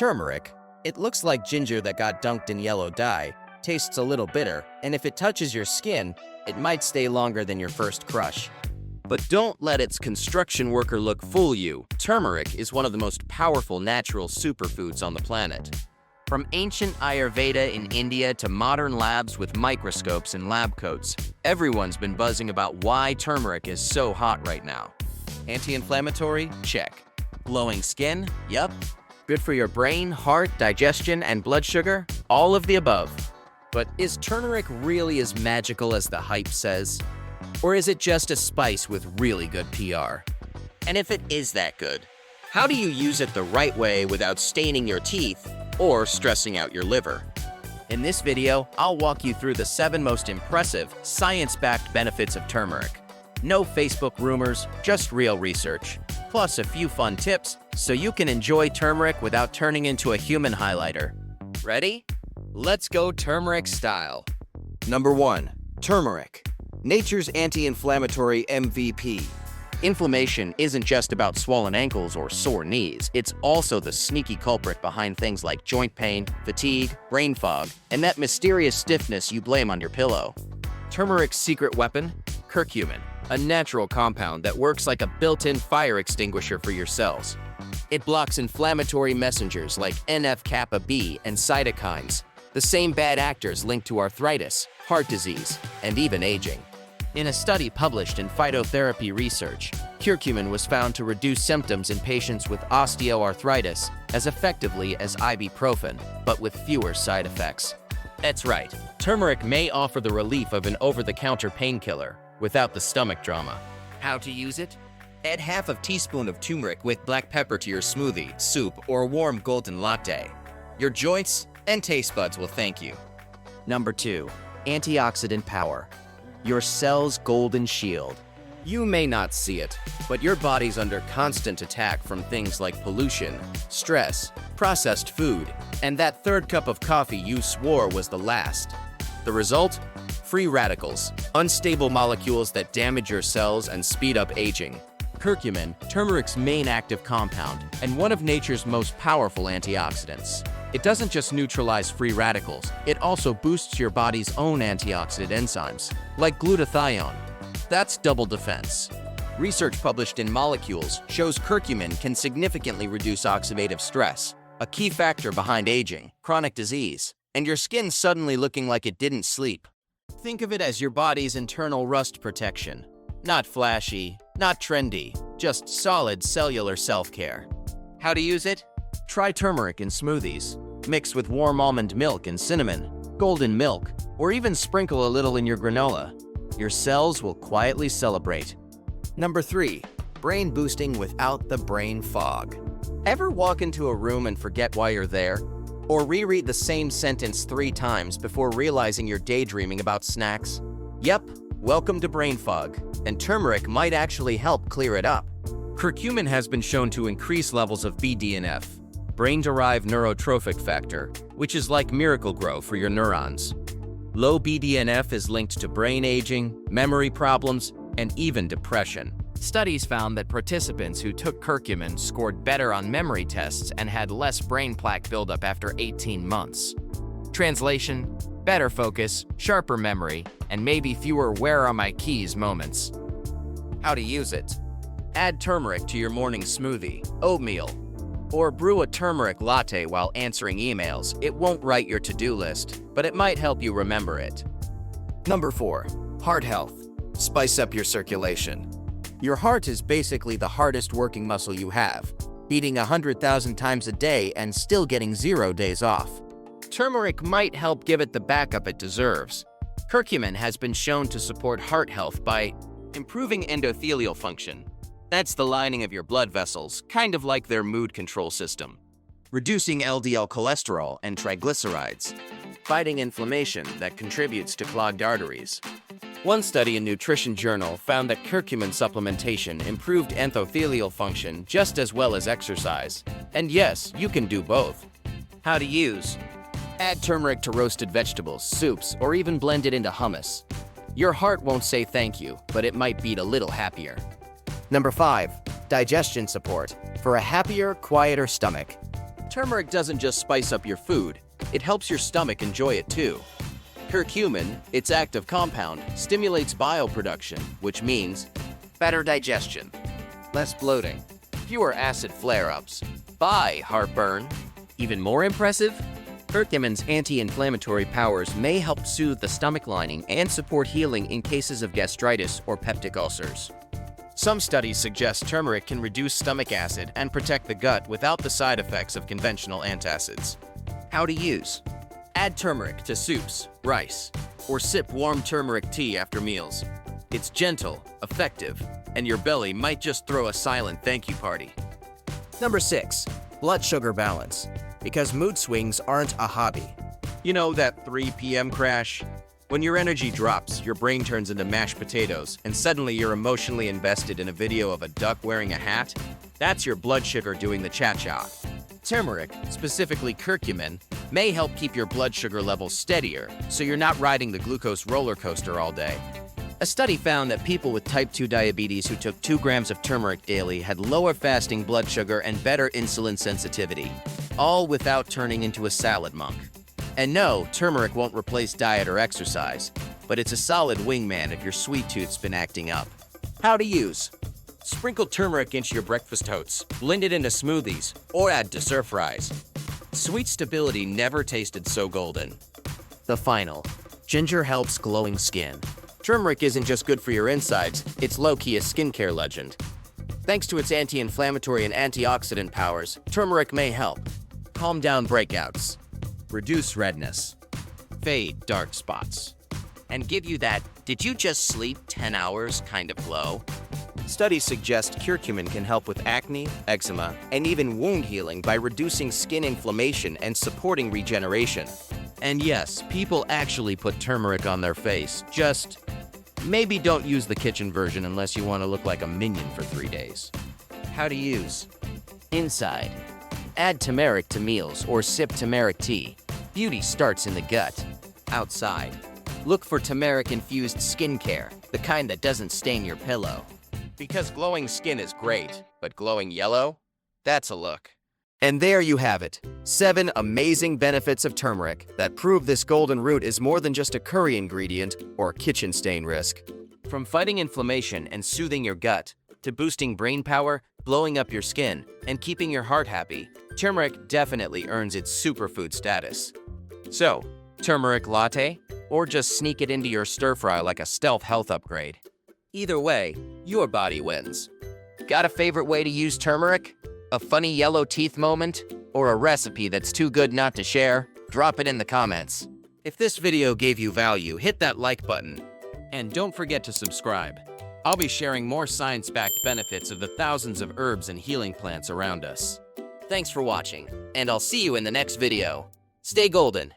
Turmeric. It looks like ginger that got dunked in yellow dye, tastes a little bitter, and if it touches your skin, it might stay longer than your first crush. But don't let its construction worker look fool you. Turmeric is one of the most powerful natural superfoods on the planet. From ancient Ayurveda in India to modern labs with microscopes and lab coats, everyone's been buzzing about why turmeric is so hot right now. Anti-inflammatory? Check. Glowing skin? Yup. Good for your brain, heart, digestion, and blood sugar? All of the above. But is turmeric really as magical as the hype says? Or is it just a spice with really good PR? And if it is that good, how do you use it the right way without staining your teeth or stressing out your liver? In this video, I'll walk you through the 7 most impressive, science-backed benefits of turmeric. No Facebook rumors, just real research. Plus a few fun tips so you can enjoy turmeric without turning into a human highlighter. Ready? Let's go turmeric style. Number 1. Turmeric. Nature's anti-inflammatory MVP. Inflammation isn't just about swollen ankles or sore knees. It's also the sneaky culprit behind things like joint pain, fatigue, brain fog, and that mysterious stiffness you blame on your pillow. Turmeric's secret weapon? Curcumin, a natural compound that works like a built-in fire extinguisher for your cells. It blocks inflammatory messengers like NF-kappa B and cytokines, the same bad actors linked to arthritis, heart disease, and even aging. In a study published in Phytotherapy Research, curcumin was found to reduce symptoms in patients with osteoarthritis as effectively as ibuprofen, but with fewer side effects. That's right, turmeric may offer the relief of an over-the-counter painkiller without the stomach drama. How to use it? Add half a teaspoon of turmeric with black pepper to your smoothie, soup, or warm golden latte. Your joints and taste buds will thank you. Number 2. Antioxidant power. Your cell's golden shield. You may not see it, but your body's under constant attack from things like pollution, stress, processed food, and that third cup of coffee you swore was the last. The result? Free radicals, unstable molecules that damage your cells and speed up aging. Curcumin, turmeric's main active compound, and one of nature's most powerful antioxidants. It doesn't just neutralize free radicals, it also boosts your body's own antioxidant enzymes, like glutathione. That's double defense. Research published in Molecules shows curcumin can significantly reduce oxidative stress, a key factor behind aging, chronic disease, and your skin suddenly looking like it didn't sleep. Think of it as your body's internal rust protection. Not flashy, not trendy, just solid cellular self-care. How to use it? Try turmeric in smoothies. Mix with warm almond milk and cinnamon, golden milk, or even sprinkle a little in your granola. Your cells will quietly celebrate. Number 3. Brain boosting without the brain fog. Ever walk into a room and forget why you're there? Or reread the same sentence 3 times before realizing you're daydreaming about snacks? Yep, welcome to brain fog, and turmeric might actually help clear it up. Curcumin has been shown to increase levels of BDNF, brain-derived neurotrophic factor, which is like Miracle-Gro for your neurons. Low BDNF is linked to brain aging, memory problems, and even depression. Studies found that participants who took curcumin scored better on memory tests and had less brain plaque buildup after 18 months. Translation: better focus, sharper memory, and maybe fewer "where are my keys" moments. How to use it? Add turmeric to your morning smoothie, oatmeal, or brew a turmeric latte while answering emails. It won't write your to-do list, but it might help you remember it. Number 4. Heart health. Spice up your circulation. Your heart is basically the hardest working muscle you have, beating 100,000 times a day and still getting 0 days off. Turmeric might help give it the backup it deserves. Curcumin has been shown to support heart health by improving endothelial function. That's the lining of your blood vessels, kind of like their mood control system. Reducing LDL cholesterol and triglycerides. Fighting inflammation that contributes to clogged arteries. One study in Nutrition Journal found that curcumin supplementation improved endothelial function just as well as exercise. And yes, you can do both. How to use? Add turmeric to roasted vegetables, soups, or even blend it into hummus. Your heart won't say thank you, but it might beat a little happier. Number 5. Digestion support for a happier, quieter stomach. Turmeric doesn't just spice up your food, it helps your stomach enjoy it too. Curcumin, its active compound, stimulates bile production, which means better digestion, less bloating, fewer acid flare-ups, heartburn. Even more impressive? Curcumin's anti-inflammatory powers may help soothe the stomach lining and support healing in cases of gastritis or peptic ulcers. Some studies suggest turmeric can reduce stomach acid and protect the gut without the side effects of conventional antacids. How to use? Add turmeric to soups, rice, or sip warm turmeric tea after meals. It's gentle, effective, and your belly might just throw a silent thank you party. Number 6. Blood sugar balance. Because mood swings aren't a hobby. You know that 3 p.m. crash? When your energy drops, your brain turns into mashed potatoes, and suddenly you're emotionally invested in a video of a duck wearing a hat? That's your blood sugar doing the cha-cha. Turmeric, specifically curcumin, may help keep your blood sugar levels steadier, so you're not riding the glucose roller coaster all day. A study found that people with type 2 diabetes who took 2 grams of turmeric daily had lower fasting blood sugar and better insulin sensitivity, all without turning into a salad monk. And no, turmeric won't replace diet or exercise, but it's a solid wingman if your sweet tooth's been acting up. How to use? Sprinkle turmeric into your breakfast oats, blend it into smoothies, or add to stir fries. Sweet stability never tasted so golden. The final. Ginger helps glowing skin. Turmeric isn't just good for your insides, it's low-key a skincare legend. Thanks to its anti-inflammatory and antioxidant powers, turmeric may help calm down breakouts, reduce redness, fade dark spots, and give you that "did you just sleep 10 hours" kind of glow. Studies suggest curcumin can help with acne, eczema, and even wound healing by reducing skin inflammation and supporting regeneration. And yes, people actually put turmeric on their face, just maybe don't use the kitchen version unless you want to look like a minion for 3 days. How to use? Inside. Add turmeric to meals or sip turmeric tea. Beauty starts in the gut. Outside. Look for turmeric-infused skincare, the kind that doesn't stain your pillow. Because glowing skin is great, but glowing yellow? That's a look. And there you have it. 7 amazing benefits of turmeric that prove this golden root is more than just a curry ingredient or kitchen stain risk. From fighting inflammation and soothing your gut, to boosting brain power, blowing up your skin, and keeping your heart happy, turmeric definitely earns its superfood status. So, turmeric latte? Or just sneak it into your stir-fry like a stealth health upgrade. Either way, your body wins. Got a favorite way to use turmeric? A funny yellow teeth moment? Or a recipe that's too good not to share? Drop it in the comments. If this video gave you value, hit that like button. And don't forget to subscribe. I'll be sharing more science-backed benefits of the thousands of herbs and healing plants around us. Thanks for watching, and I'll see you in the next video. Stay golden.